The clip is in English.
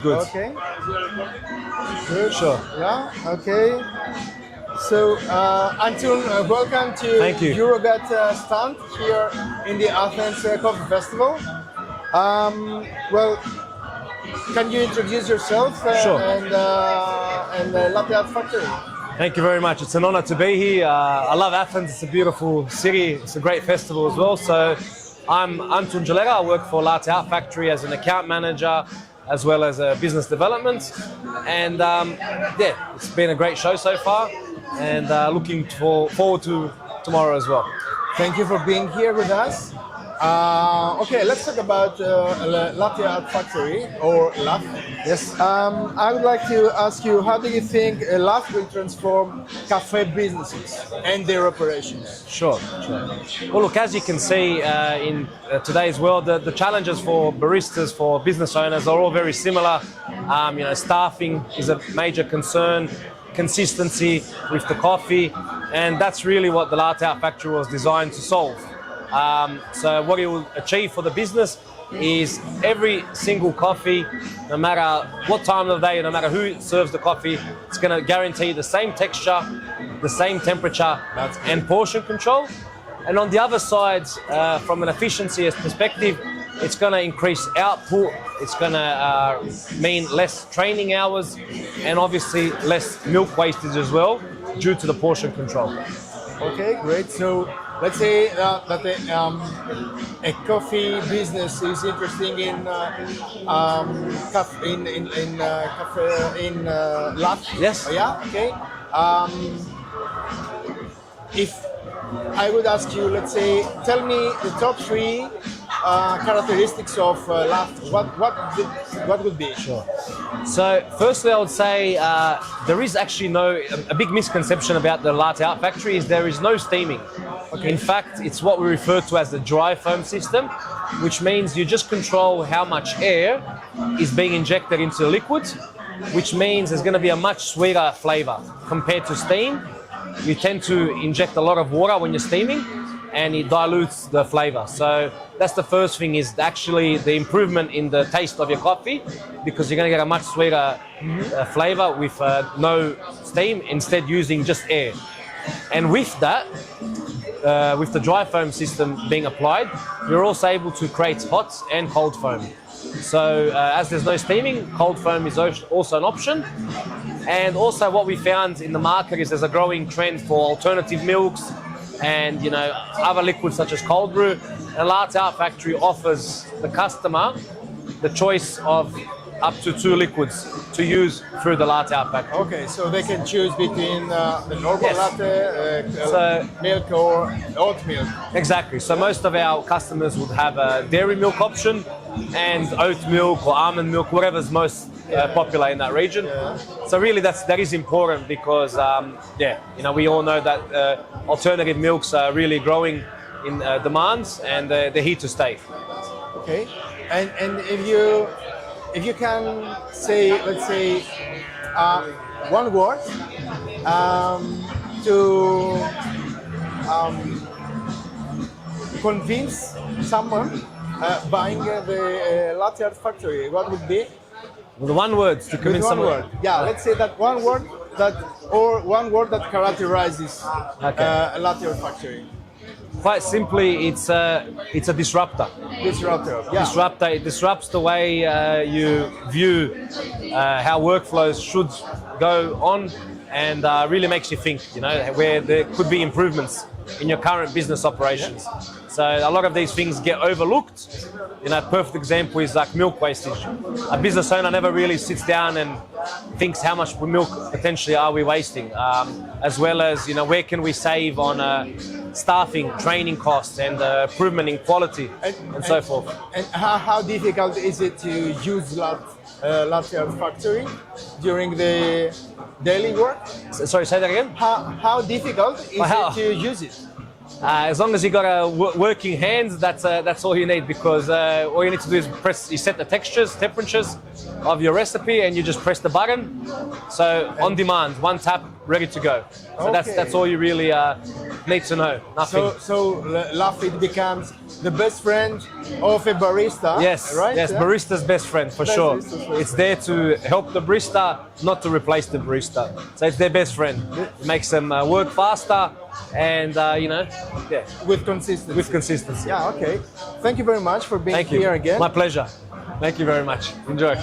Good. Okay. Good. Sure. Yeah. Okay. So, Anton, welcome to Thank you. Eurogat stand here in the Athens Coffee Festival. Well, can you introduce yourself Sure. and Latte Art Factory? Thank you very much. It's an honor to be here. I love Athens. It's a beautiful city. It's a great festival as well. So I'm Anton Jalera. I work for Latte Art Factory as an account manager as well as business development. And yeah, it's been a great show so far and looking forward to tomorrow as well. Thank you for being here with us. Okay, let's talk about Latte Art Factory or LAF. Yes. I would like to ask you, how do you think LAF will transform cafe businesses and their operations? Sure. Well, look, as you can see in today's world, the challenges for baristas, for business owners are all very similar. Staffing is a major concern, consistency with the coffee, and that's really what the Latte Art Factory was designed to solve. So what it will achieve for the business is every single coffee, no matter what time of the day, no matter who serves the coffee, it's going to guarantee the same texture, the same temperature and portion control. And on the other side, from an efficiency perspective, it's going to increase output, it's going to mean less training hours and obviously less milk wastage as well due to the portion control. Okay, great. So let's say that a coffee business is interesting in LAF. Yes. Yeah. Okay. If I would ask you, let's say, tell me the top three characteristics of LAF. What would be? Sure. So firstly, I would say there is actually a big misconception about the Latte Art Factory is there is no steaming. Okay. In fact, it's what we refer to as the dry foam system, which means you just control how much air is being injected into the liquid, which means there's going to be a much sweeter flavor compared to steam. You tend to inject a lot of water when you're steaming and it dilutes the flavor. So that's the first thing, is actually the improvement in the taste of your coffee, because you're going to get a much sweeter flavor with no steam, instead using just air. And with that, with the dry foam system being applied, you're also able to create hot and cold foam. So as there's no steaming, cold foam is also an option. And also what we found in the market is there's a growing trend for alternative milks and other liquids such as cold brew. And Latte Art Factory offers the customer the choice of up to 2 liquids to use through the Latte Art Factory. Okay, so they can choose between the normal Yes. latte, milk or oat milk. Exactly. So most of our customers would have a dairy milk option and oat milk or almond milk, whatever's most popular in that region. Yeah. So really that is important because we all know that alternative milks are really growing in demands and they're here to stay. Okay, and if you can say, let's say, one word to convince someone buying the Latte Art Factory, what would be? The one word to convince With one someone. word. Yeah, let's say that one word that characterizes Latte Art Factory. Quite simply, it's a disruptor. Disruptor. Yeah. Disruptor. It disrupts the way you view how workflows should go on, and really makes you think. Where there could be improvements in your current business operations. So a lot of these things get overlooked. A perfect example is like milk wastage. A business owner never really sits down and thinks how much milk potentially are we wasting, as well as where can we save on staffing, training costs, and improvement in quality, and so forth. And how difficult is it to use Latte Art Factory during the daily work? Sorry, say that again? How difficult is it to use it? As long as you got working hands, that's all you need, because all you need to do is you set the textures, temperatures of your recipe, and you just press the button. So on demand, one tap, ready to go. So that's all you really need to know. Nothing. So Lafite becomes the best friend of a barista. Yes, right? yes, Yeah? barista's best friend for sure. Barista's best friend. It's there to help the barista, not to replace the barista. So it's their best friend. It makes them work faster, and yeah, With consistency. with consistency. Yeah, okay. Thank you very much for being Thank you. here again. My pleasure. Thank you very much. Enjoy.